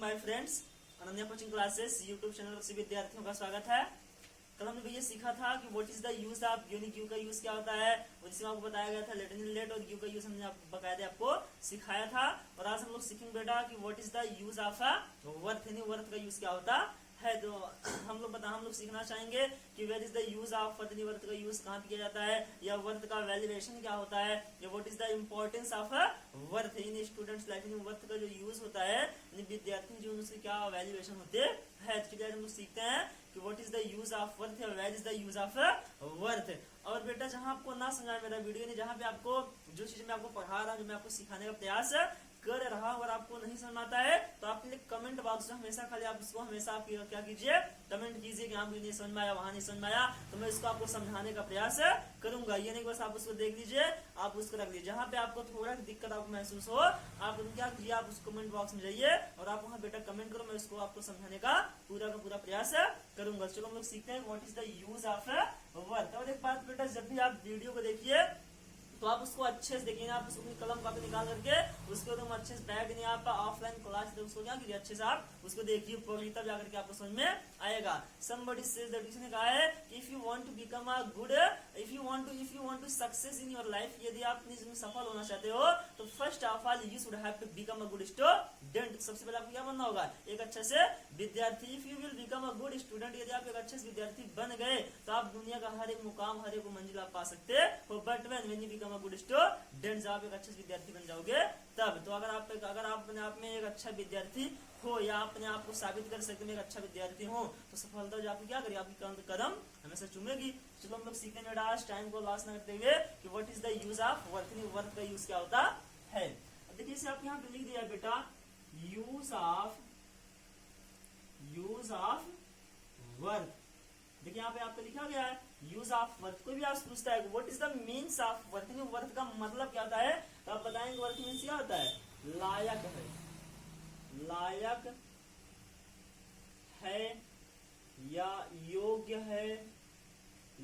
My friends, Ananya coaching classes YouTube channel पर सभी विद्यार्थियों का स्वागत है। कल हमने भैया सीखा था कि what is the use of unique you का यूज क्या होता है, और जिसमें आपको बताया गया था लेट लेट और यू का यूज हमने बकायदे आपको सिखाया था। और आज हम लोग सीखेंगे बेटा कि what is the use of a worth, यानी वर्थ का यूज क्या होता है। तो हम लोग सीखना चाहेंगे कि where is the use of worth, worth का यूज कहाँ किया जाता है, या वर्थ का वैल्यूएशन क्या होता है, या what is the importance of worth in students life. Worth का जो यूज होता है विद्यार्थी जीवन उसके क्या वैल्यूएशन होते हैं। तो हम लोग सीखते हैं कि what is the use of worth, या where is the use of worth. और बेटा जहां आपको ना समझा मेरा वीडियो नहीं, जहां पे आपको जो चीज मैं आपको पढ़ा रहा हूँ, जो मैं आपको सिखाने का प्रयास कर रहा हूं, अगर आपको नहीं समझ आता है तो आप कमेंट बॉक्स में हमेशा खाली आप उसको हमेशा आप क्या कीजिए, कमेंट कीजिए कि हाँ मुझे नहीं समझ में आया, वहां नहीं समझ में आया, तो मैं इसको आपको समझाने का प्रयास करूंगा। ये नहीं बस आप उसको देख लीजिए, आप उसको रख लीजिए। जहां पे आपको थोड़ा दिक्कत आपको महसूस हो, आप क्या कीजिए, आप उस कमेंट बॉक्स में जाइए और आप वहां बेटा कमेंट करो, मैं उसको आपको समझाने का पूरा प्रयास करूंगा। चलो हम लोग सीखते हैं what is the use of worth. और एक बात बेटा, जब भी आप वीडियो को देखिए तो आप उसको अच्छे से देखिए, आप उसको अपनी कलम कापी निकाल करके उसको एकदम अच्छे से बैग नहीं, आप ऑफलाइन क्लास तो उसको क्या कीजिए, अच्छे से आप उसको देखिए पढ़िए, तब जाकर के आपको समझ में आएगा। Somebody says that किसी ने कहा है कि if you want to become a good, if you want to success in your life, यदि आप अपनी जिंदगी में सफल होना चाहते हो तो first of all you should have to become a good student। सबसे पहले आपको क्या बनना होगा, एक अच्छे से विद्यार्थी। If you will become a good student, यदि आप एक अच्छे से विद्यार्थी बन गए तो आप दुनिया का हर एक मुकाम, हर एक मंजिल आप पा सकते हो। But when you become a good student, जब आप एक अच्छे विद्यार्थी बन जाओगे तब। तो अगर आप अपने आप में एक अच्छा विद्यार्थी हो, या अपने आप को साबित कर सकते मैं एक अच्छा विद्यार्थी हूँ, तो सफलता जो आपकी क्या करेगी, आपकी कदम हमेशा चूमेगी। चलो हम लोग सीखने में आज टाइम को लॉस न करते हुए कि what is the use of worth, worth का यूज क्या होता है। देखिए इसे आप यहाँ पे लिख दिया बेटा, यूज ऑफ वर्थ। देखिए यहाँ पे आपको लिखा गया है यूज ऑफ वर्थ। कोई भी आपसे पूछता है what is the means of worth, worth का मतलब क्या होता है, तो आप बताएंगे वर्थ मीन्स क्या होता है, लायक है, लायक है या योग्य है,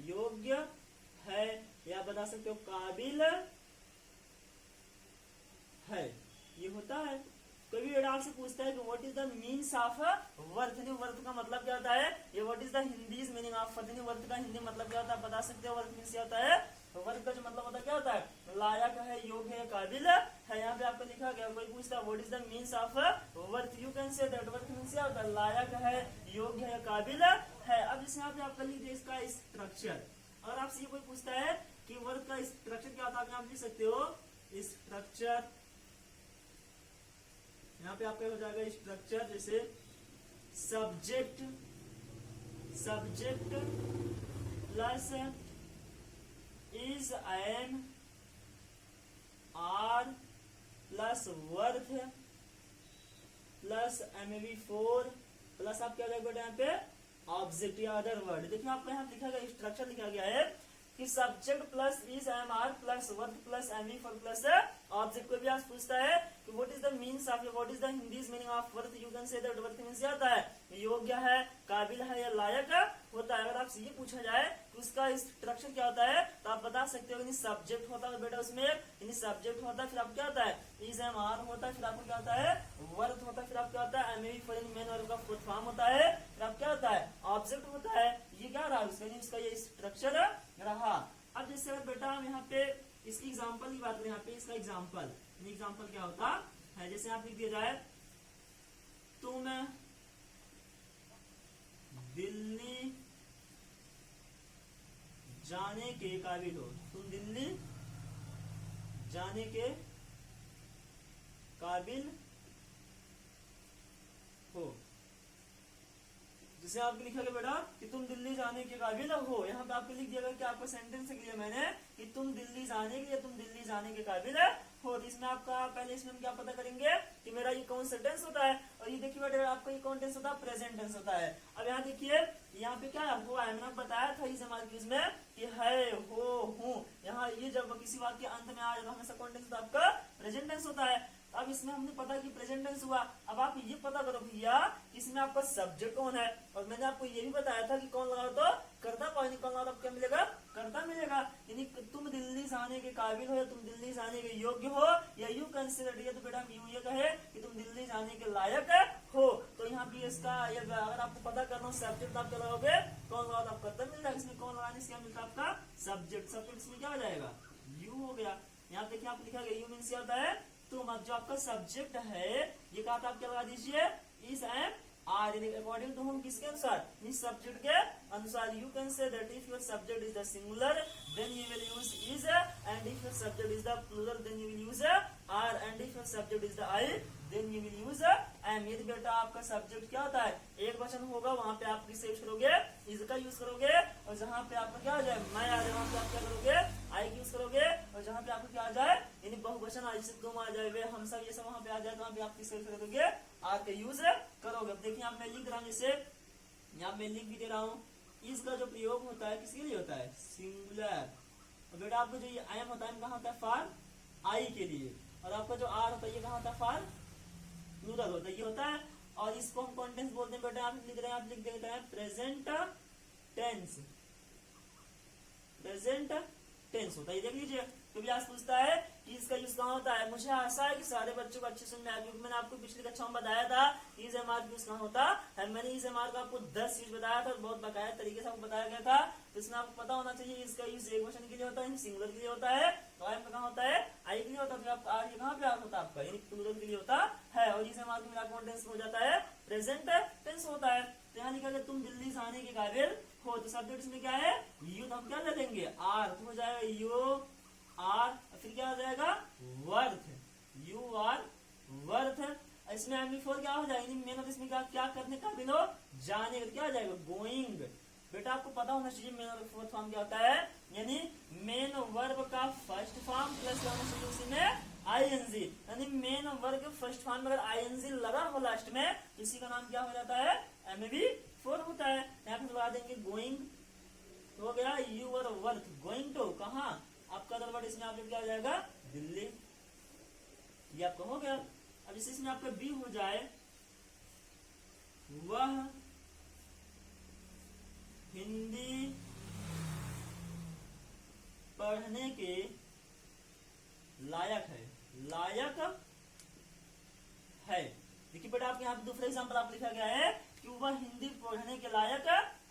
योग्य है, या बता सकते हो काबिल है, ये होता है। कोई भी आपसे पूछता है कि what is the means of worth, worth का मतलब क्या होता है, ये what is the Hindi meaning of worth, worth का हिंदी मतलब क्या होता है, बता सकते हो वर्थ मीन्स क्या होता है। तो वर्थ का जो मतलब होता है क्या होता है, लायक है, योग्य है, काबिल है। यहाँ पे आपको लिखा गया, कोई पूछता है what is the means of worth, you can say that worth means क्या होता है, लायक है, योग्य है, काबिल है। अब जैसे यहाँ पे आपका लिख दिया इसका स्ट्रक्चर। और आपसे ये कोई पूछता है कि वर्थ का स्ट्रक्चर क्या होता है, आप लिख सकते हो स्ट्रक्चर। यहाँ पे आपका हो जाएगा स्ट्रक्चर, जैसे subject plus is am are plus worth plus MV4 plus आप क्या हो जाएगा यहाँ पे ऑब्जेक्ट या अदर वर्ड। देखिए आपको यहाँ लिखा गया स्ट्रक्चर लिखा गया है कि subject plus is MR plus worth plus MV4 plus object. कोई भी आप पूछता है कि what is the means of, what is the Hindi meaning of worth, you can say that worth means क्या होता है, योग्य है, काबिल है, या लायक होता है। अगर आपसे ये पूछा जाए कि उसका स्ट्रक्चर क्या होता है, तो आप बता सकते हो सब्जेक्ट होता है बेटा, उसमें सब्जेक्ट होता है, फिर आप क्या होता है इज MR होता है, फिर आपको क्या होता है वर्थ होता है, फिर आप क्या होता है MV4 मेन वर्ब का फुल फॉर्म होता है, फिर आप क्या होता है ऑब्जेक्ट होता है। ये क्या रहा उसका ये स्ट्रक्चर रहा। अब जैसे अगर बेटा हम यहाँ पे इसकी एग्जांपल की बात करें, यहाँ पे इसका एग्जांपल क्या होता है, जैसे आप लिख दिया जाए तुम दिल्ली जाने के काबिल हो, तुम दिल्ली जाने के काबिल हो। जिसे आपको लिखा गया बेटा कि तुम दिल्ली जाने के काबिल हो। यहाँ पे आपको लिख दिया गया कि आपको सेंटेंस लिख लिया मैंने कि तुम दिल्ली जाने के, तुम दिल्ली जाने के काबिल हो। तो इसमें आपका पहले इसमें हम क्या पता करेंगे कि मेरा ये कौन सा टेंस होता है, और ये देखिए बेटा आपका ये कौन टेंस होता है, प्रेजेंट टेंस होता है। अब यहाँ देखिए यहाँ पे क्या हुआ है, मैंने बताया था इस हमारे क्विज में कि है, हो, हूँ। यहाँ ये जब किसी वाक्य के अंत में आ जाएगा हमेशा कौन टेंस होता है, आपका प्रेजेंट टेंस होता है। अब इसमें हमने पता कि प्रेजेंट टेंस हुआ। अब आप ये पता करो भैया इसमें आपका सब्जेक्ट कौन है, और मैंने आपको ये भी बताया था कि कौन लगा तो कर्ता, पानी कौन लगा तो क्या मिलेगा, कर्ता मिलेगा। यानी तुम दिल्ली जाने के काबिल हो, या तुम दिल्ली जाने के योग्य हो, या यू कंसिडर, तो बेटा हम यूं ये कहे कि तुम दिल्ली जाने के लायक हो। इसका ये अगर आपको पता करना हो सब्जेक्ट आप क्या लगाओगे, कौन लगाओगे, आपको तब मिल जाएगा। इसमें कौन लगाने से क्या मिलता है आपका सब्जेक्ट, सब्जेक्ट इसमें क्या हो जाएगा यू हो गया। यहाँ देखिए आपको लिखा गया यू मीन्स क्या होता है तुम। अब जो आपका सब्जेक्ट है ये कहा था आप क्या लगा दीजिए is M are, according to whom किसके अनुसार, इस सब्जेक्ट के अनुसार। You can say that if your subject is the singular then you will use is, and if your subject is the plural then you will use are, and if your subject is the I then you will use am. यदि बेटा आपका subject क्या होता है एक वचन होगा वहां पे आप किससे यूज करोगे, इज का यूज करोगे, और जहां पे आपका क्या आ जाए मैं आ जाए वहां पे आप क्या करोगे आई यूज करोगे, और जहां पे आपको क्या आ जाए यानी बहुवचन आ जैसे तुम आ जाए वे हम सब ये सब वहां पे आ जाए तो वहां पे आप किससे यूज करोगे आर का यूज करोगे। अब देखिए आप मैं लिख रहा हूँ, जैसे यहाँ मैं लिख भी दे रहा हूँ, इसका जो प्रयोग होता है किसके लिए होता है सिंगुलर, और बेटा आपका जो ये आई एम होता है कहाँ होता है फॉर आई के लिए, और आपका जो आर होता है ये कहाँ होता है फॉर प्लूरल होता है ये होता है। और इसको हम कॉन्टेंस बोलते हैं बेटा, आप लिख रहे हैं आप लिख देते हैं प्रेजेंट टेंस, प्रेजेंट टेंस होता है ये देख लीजिए। कभी आज पूछता है कि इसका यूज कहाँ होता है, मुझे आशा है कि सारे बच्चों को अच्छे समझ में आया, क्योंकि मैंने आपको पिछली कक्षा में बताया था इज एम आर यूज कहाँ होता है। मैंने इज एम आर का आपको 10 यूज बताया था और बहुत बकाया तरीके से आपको बताया गया था, तो इसमें आपको पता होना चाहिए इसका यूज एक वचन के लिए होता है, सिंगुलर के लिए होता है, तो आई कहाँ होता है आई के लिए होता है, आर ये कहाँ पे आर होता है आपका यानी प्लूरल के लिए होता है, और इज एम आर का टेंस हो जाता है प्रेजेंट टेंस होता है। तो यहाँ लिखा गया तुम दिल्ली से आने के काबिल हो, तो सब्जेक्ट इसमें क्या है यू, तो हम क्या ले लेंगे आर, तो हो जाएगा यू आर, फिर क्या हो जाएगा वर्थ, यू आर वर्थ। इसमें एम4 क्या हो जाएगा मेन, इसमें क्या करने का काबिल हो जाने का, क्या हो जाएगा गोइंग। बेटा आपको पता होना चाहिए मेन वर्ब फोर्थ फॉर्म क्या होता है, यानी मेन वर्ब का फर्स्ट फॉर्म प्लस होना चाहिए उसी में आईएनजी, यानी मेन वर्ब के फर्स्ट फॉर्म में अगर आईएनजी लगा हो लास्ट में तो इसी का नाम क्या हो जाता है एमबी4 होता है। यहाँ पे लगा देंगे गोइंग, तो हो गया you are worth going to कहाँ आपका अदर वर्ड, इसमें आपका क्या हो जाएगा दिल्ली, ये आपका हो गया। अब इसी इसमें आपका बी हो जाए वह हिंदी पढ़ने के लायक है, लायक है। देखिए बेटा आपके यहाँ पे दूसरा एग्जाम्पल आप लिखा गया है कि वह हिंदी पढ़ने के लायक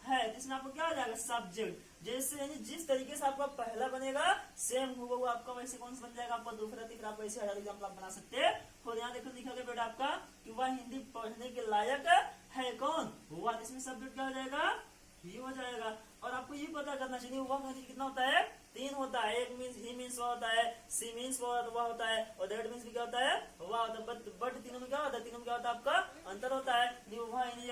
है, तो इसमें आपको क्या हो जाएगा सब्जेक्ट, जैसे यानी जिस तरीके से आपका पहला बनेगा सेम हुआ वो आपका वैसे कौन सा बन जाएगा आपका दूसरा तीसरा, आप वैसे 1000 एग्जाम्पल आप बना सकते हैं। तो यहाँ देखो लिखा गया बेटा आपका कि वह हिंदी पढ़ने के लायक है कौन हुआ, इसमें सब्जेक्ट क्या हो जाएगा ही हो जाएगा। और आपको ये पता करना चाहिए वह कितना होता है 3 होता है, एक मीन्स ही मीन्स वह होता है, सी मीन्स वह होता है, और दैट मीन्स भी क्या होता है वह होता है, बट तीनों में क्या होता है, तीनों में क्या होता है आपका अंतर होता है। जो ही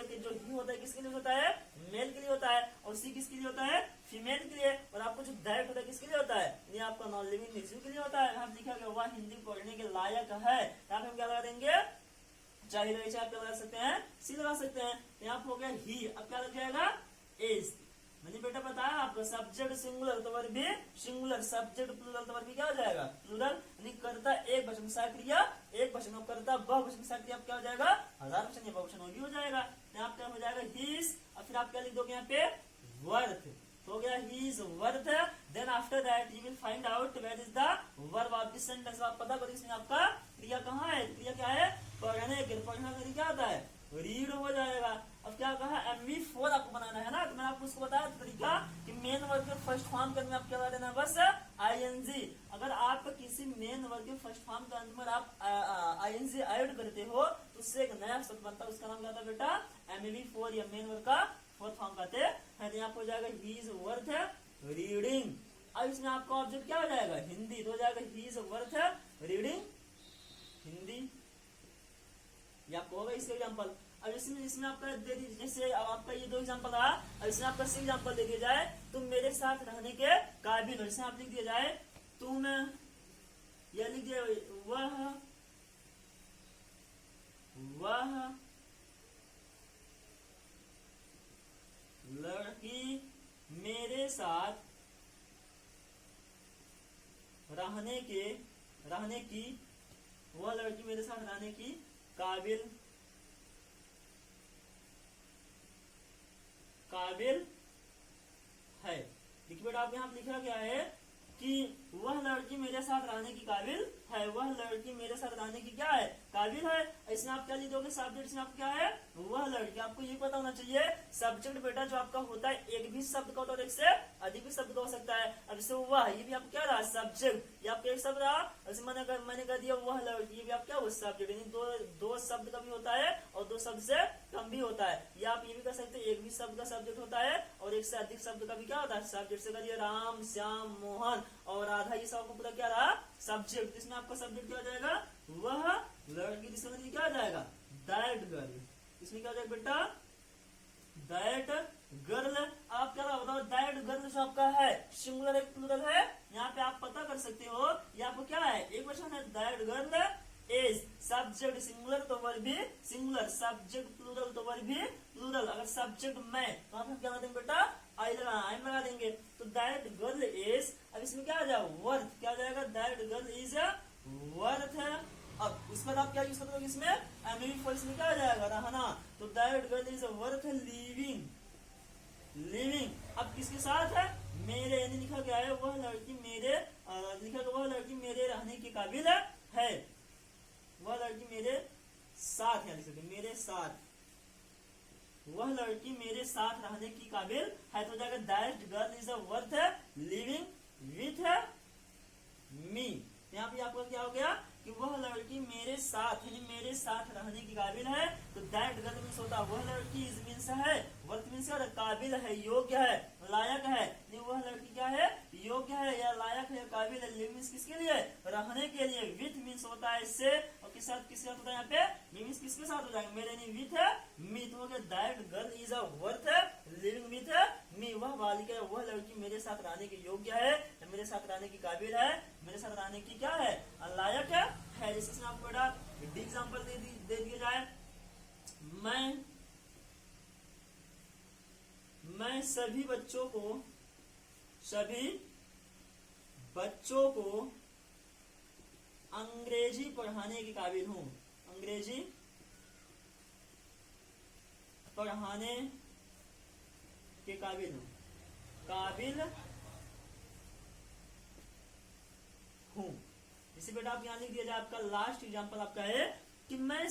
होता है किसके लिए होता है मेल के लिए होता है, और सी किसके लिए होता है फीमेल के लिए, और आपको जो दैट होता है किसके लिए होता है ये आपका नॉन लिविंग इश्यू के लिए होता है। यहाँ लिखा गया वह हिंदी पढ़ने के लायक है, यहाँ पे हम क्या लगा देंगे चाहे आप क्या लगा सकते हैं सी लगा सकते हैं। यहाँ पे हो गया ही, अब क्या लग जाएगा इज, मैंने बेटा बताया आपको सब्जेक्ट सिंगुलर तो वर्ब भी सिंगुलर, सब्जेक्ट प्लूरल तो वर्ब भी क्या हो जाएगा प्लूरल, यानी कर्ता एक वचन क्रिया एक वचन, और कर्ता बहुवचन क्रिया अब क्या हो जाएगा 1000 वचन या बहुवचन होगी हो जाएगा। यहाँ पे हो जाएगा हिज, और फिर आप क्या लिख दोगे यहाँ पे वर्थ, हो गया he is worth. Then after that you will find out where is the verb of this sentence, आप पता करो इसमें आपका क्रिया कहाँ है, क्रिया क्या है पढ़ने के, पढ़ना का क्या होता है रीड हो जाएगा। अब क्या कहा MV4 आपको बनाना है ना, तो मैंने आपको उसको बताया तरीका कि मेन वर्ब के फर्स्ट फॉर्म के अंदर आप क्या देना बस ING। अगर आप किसी मेन वर्ब के फर्स्ट फॉर्म के अंदर आप ING ऐड करते हो तो उससे एक नया शब्द बनता है, उसका नाम क्या था बेटा MV4 या मेन वर्ब का फोर्थ फॉर्म कहते हैं। यहाँ पे हो जाएगा ही इज वर्थ रीडिंग, अब इसमें आपका ऑब्जेक्ट क्या हो जाएगा हिंदी, तो हो जाएगा ही इज वर्थ रीडिंग हिंदी, ये आपको होगा इसका एग्जाम्पल। अब इसमें आपका दे दीजिए, जैसे आपका ये 2 एग्जाम्पल रहा, अब इसमें आपका सी एग्जाम्पल दे दिया जाए तुम मेरे साथ रहने के काबिल हो, जैसे आप लिख दिया जाए तुम, यह लिख दिया वह लड़की मेरे साथ रहने की वह लड़की मेरे साथ रहने की काबिल है। देखिए बेटा आप यहाँ लिखा गया है कि वह लड़की मेरे साथ रहने की काबिल है, वह लड़की मेरे साथ रहने की क्या है, काबिल है। इसमें आप क्या लिखोगे, सब्जेक्ट में आप क्या है, वह लड़की। आपको ये पता होना चाहिए सब्जेक्ट बेटा जो आपका होता है एक भी शब्द का होता है और एक से अधिक भी शब्द का हो सकता है। अब जैसे वह, ये भी आपको क्या रहा, सब्जेक्ट, ये आपका एक शब्द रहा। जैसे मैंने कह दिया वह लड़की, ये भी आप क्या, वो सब्जेक्ट, यानी दो शब्द का भी होता है और दो शब्द से कम भी होता है। या आप ये भी कह सकते हैं एक भी शब्द का सब्जेक्ट होता है और एक से अधिक शब्द का भी क्या होता है, सब्जेक्ट। से करिए राम, श्याम, मोहन और राधा, ये सब आपको पूरा क्या रहा, सब्जेक्ट। इसमें आपका सब्जेक्ट क्या हो जाएगा, वह लड़की। इसमें क्या हो जाएगा, दैट गर्ल। इसमें क्या हो जाएगा बेटा, दैट गर्ल। आप क्या बताओ, दैट गर्ल जो आपका है सिंगुलर है प्लूरल है, यहाँ पे आप पता कर सकते हो। ये आपको क्या है, एक वचन है, that girl is. Subject singular तो वर्ब भी सिंगुलर, सब्जेक्ट प्लूरल तो वर्ब भी प्लूरल। अगर सब्जेक्ट मैं तो आप क्या लगा देंगे बेटा, आई लगा देंगे। तो दैट गर्ल इज, अब इसमें क्या आ जाएगा, वर्थ। क्या आ जाएगा, दैट गर्ल इज वर्थ। अब इस पर आप क्या यूज करोगे, इसमें एमवी फॉर, इसमें क्या आ जाएगा, रहना। तो that girl is worth living, living. अब किसके साथ है, मेरे, यानी लिखा गया है वह लड़की मेरे, लिखा गया वह लड़की मेरे रहने के काबिल है, वह लड़की मेरे साथ है, लिख सकते मेरे साथ, वह लड़की मेरे साथ रहने की काबिल है। तो जाएगा that girl is worth living with me. यहाँ पे आपका क्या हो गया कि वह लड़की मेरे साथ, यानी मेरे साथ रहने की काबिल है। तो दैट गर्ल मीन्स होता है वह लड़की, इज मीन्स है, वर्थ मीन्स काबिल है, योग्य है, लायक है। नहीं वह लड़की क्या है, योग्य है या लायक है, काबिल है। लिव मीन्स किसके लिए, रहने के लिए। विथ मीन्स होता है इससे, और किसके साथ होता है, यहाँ पे मी मीन्स किसके साथ हो जाएगा, मेरे नहीं विथ मी। तो हो गया that girl is worth living with me. वह बालिका, वह लड़की मेरे साथ रहने के योग्य है, मेरे साथ रहने की काबिल है, मेरे साथ रहने की क्या है, लायक है। जैसे आपको बेटा एग्जाम्पल दे दिया जाए, मैं सभी बच्चों को अंग्रेजी पढ़ाने के काबिल हूँ, अंग्रेजी पढ़ाने के काबिल हूँ, काबिल हूँ। इसी बेटा आप यहाँ लिख दिया जाए, आपका लास्ट एग्जांपल आपका है कि मैं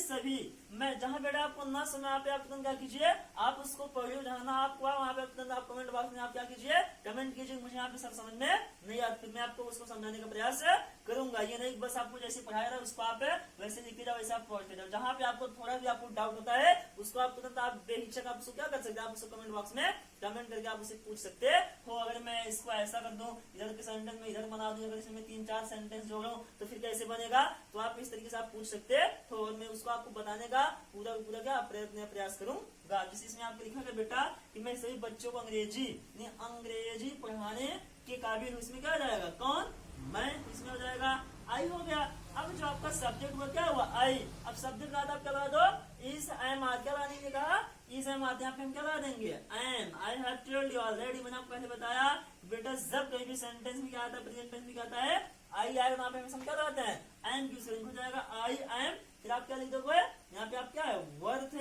जहां बेटा आपको ना समझ आप तुरंत क्या कीजिए, आप उसको पढ़िए, जहां ना आपको वहां पे तुरंत आप कमेंट बॉक्स में आप क्या कीजिए, कमेंट कीजिए, मुझे यहाँ पे सब समझ में नहीं आता, फिर मैं आपको उसको समझाने का प्रयास करूंगा। ये नहीं बस आपको जैसे पढ़ाया रहा उसको आप वैसे लिखते जाओ, वैसे आप पढ़ते जाओ। जहाँ पे आपको थोड़ा भी आपको डाउट होता है उसको आप तुरंत आप बेहिचक आप उसको क्या कर सकते हैं, आप उसको कमेंट बॉक्स में कमेंट करके आप उसे पूछ सकते हो। अगर मैं इसको ऐसा कर दूं, इधर के सेंटेंस में इधर बना दूं, अगर इसमें 3-4 सेंटेंस जोड़ूं तो फिर कैसे बनेगा, तो आप इस तरीके से आप पूछ सकते हो और मैं उसको आपको बताने का पूरा क्या प्रयास करूंगा। जिस इसमें आपको लिखा है बेटा कि मैं सभी बच्चों को अंग्रेजी पढ़ाने के काबिल हूँ। इसमें क्या हो जाएगा, कौन, मैं। इसमें हो जाएगा आई, हो गया। अब जो आपका सब्जेक्ट हुआ क्या हुआ, आई। अब सब्जेक्ट का आप क्या लगा दो, इज एम आर। क्या लगाने ने कहा, इज एम आर, यहाँ पे हम क्या लगा देंगे, am. I have told you already, मैंने आपको पहले बताया बेटा जब कहीं भी सेंटेंस में क्या आता है, प्रेजेंट टेंस में क्या आता है, आई आएगा, वहां पे हम क्या लगाते हैं, एम की स्पेलिंग हो जाएगा आई एम। फिर आप क्या लिख दोगे, यहाँ पे आप क्या है, वर्थ।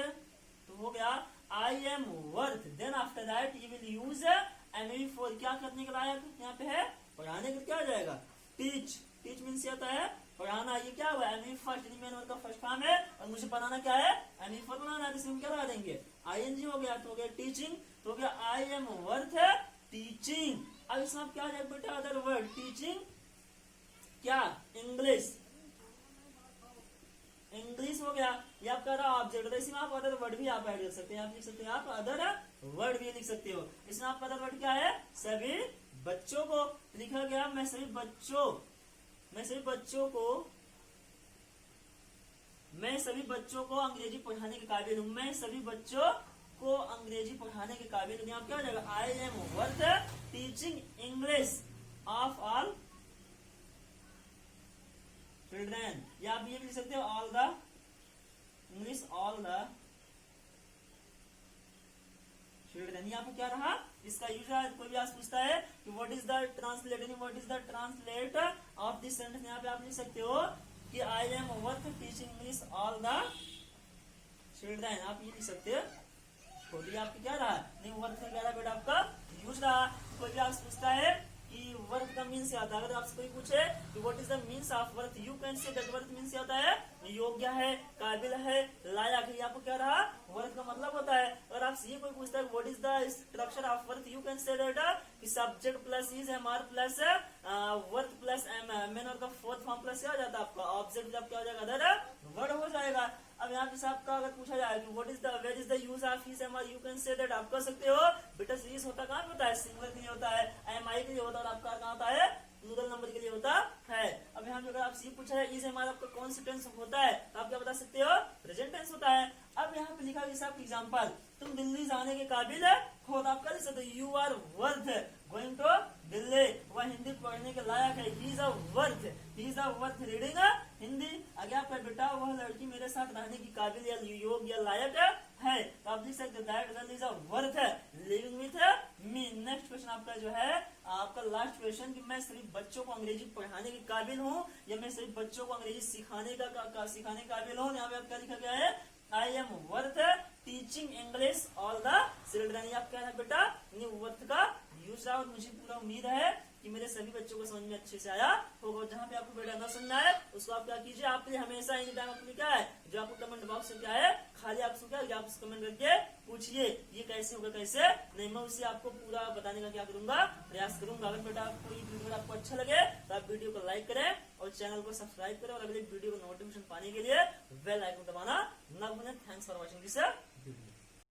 तो हो गया I am worth. Then after that you will use am for, क्या करने के लायक यहाँ पे है, पढ़ाने के क्या हो जाएगा, टीच। टीच मीन्स आता है पढ़ाना। ये क्या हुआ, एम फर्स्ट, मेन वर्ड का फर्स्ट फॉर्म है और मुझे बनाना क्या है, एम फॉर बनाना है। इसमें क्या लगा देंगे, आईएनजी हो गया। तो हो गया टीचिंग, तो हो गया आई एम वर्थ टीचिंग। अब इसमें आप क्या हो जाएगा बेटा, अदर वर्ड, टीचिंग क्या, इंग्लिश हो गया। ये आपका रहा ऑब्जेक्ट। तो इसमें आप अदर वर्ड भी आप ऐड कर सकते हैं, आप लिख सकते हैं, आप अदर वर्ड भी लिख सकते हो। इसमें आपका अदर वर्ड क्या है, सभी बच्चों को। लिखा गया मैं सभी बच्चों को अंग्रेजी पढ़ाने के काबिल हूँ, मैं सभी बच्चों को अंग्रेजी पढ़ाने के काबिल हूँ। यहाँ क्या हो जाएगा, आई am worth teaching English of all children. या आप ये भी लिख सकते हो, all the English, all the children. यहाँ पे क्या रहा, इसका यूज है। कोई भी आज पूछता है कि what is the translate of this sentence, यहाँ पे आप लिख सकते हो कि आई am worth teaching English all the children. आप ये लिख सकते हो। छोटी आपकी क्या रहा, नहीं वर्थ क्या रहा बेटा, आपका यूज रहा। कोई भी आज पूछता है कि कि वर्थ का मीन्स क्या होता है। अगर आपसे कोई पूछे कि what is the means of worth, you can say that worth means क्या होता है, योग्य है, काबिल है, लायक है। आपको क्या रहा, वर्थ का मतलब होता है। अगर आपसे ये कोई पूछता है what is the structure of worth, you can say that कि subject plus is M R plus worth plus M, main और का फोर्थ फॉर्म प्लस क्या हो जाता है आपका ऑब्जेक्ट, जब क्या हो जाएगा अदर वर्ड हो जाएगा। अब यहाँ पे साहब का अगर पूछा जाए कि what is the where is the use of is M are, you can say that आप कह सकते हो बेटा सीरीज होता कहाँ पे होता है, सिंगुलर के लिए होता है, एम आई के लिए होता है, और आपका कहाँ होता है, प्लूरल नंबर के लिए होता है। अब यहाँ पे अगर आपसे पूछा है इज एम आर आपका कौन सा टेंस होता है, तो आप क्या बता सकते हो, प्रेजेंट टेंस होता है। अब यहाँ पे लिखा है साहब एग्जाम्पल, तुम दिल्ली जाने के काबिल हो, तो आप कह सकते हो you are worth going to Delhi, वह हिंदी पढ़ने के लायक है, he is a worth reading Hindi. आगे आपका बेटा वह लड़की मेरे साथ रहने की काबिल या योग्य या लायक है, तो आप लिख सकते that girl is a worth living with me. Next question आपका जो है आपका लास्ट क्वेश्चन कि मैं सिर्फ बच्चों को अंग्रेजी पढ़ाने के काबिल हूँ या मैं सिर्फ बच्चों को अंग्रेजी सिखाने के काबिल हूँ। यहाँ पे आपका लिखा गया है आई am worth teaching English all the children. आप क्या है बेटा, वर्थ का यूज रहा, और मुझे पूरा उम्मीद है कि मेरे सभी बच्चों को समझ में अच्छे से आया होगा। जहाँ पे आपको बेटा ना समझना है उसको आप क्या कीजिए, आपके लिए हमेशा एनी टाइम आपके लिए क्या है, जो आपको कमेंट बॉक्स में क्या है खाली आपसे क्या आप कमेंट करके पूछिए ये कैसे होगा कैसे नहीं, मैं उसे आपको पूरा बताने का क्या करूंगा, प्रयास करूंगा। अगर बेटा आपको ये वीडियो आपको अच्छा लगे तो आप वीडियो को लाइक करें और चैनल को सब्सक्राइब करें, और अगले वीडियो को नोटिफिकेशन पाने के लिए बेल आइकन दबाना ना भूलें। Thanks for watching this video.